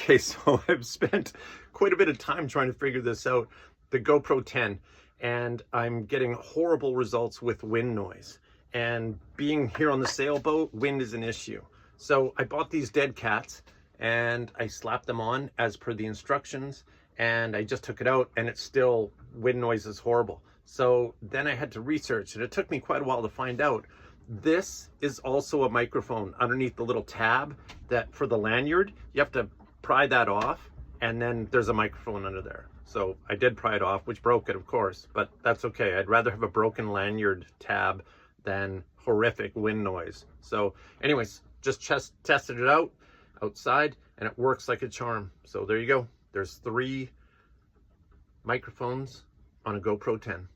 Okay, so I've spent quite a bit of time trying to figure this out, the GoPro 10, and I'm getting horrible results with wind noise. And being here on the sailboat, wind is an issue. So I bought these dead cats and I slapped them on as per the instructions, and I just took it out and it's still, wind noise is horrible. So then I had to research, and it took me quite a while to find out. This is also a microphone underneath the little tab that for the lanyard, you have to pry that off, and then there's a microphone under there. So I did pry it off, which broke it, of course, but that's okay. I'd rather have a broken lanyard tab than horrific wind noise. So anyways, just tested it out outside and it works like a charm. So there you go. There's 3 microphones on a GoPro 10.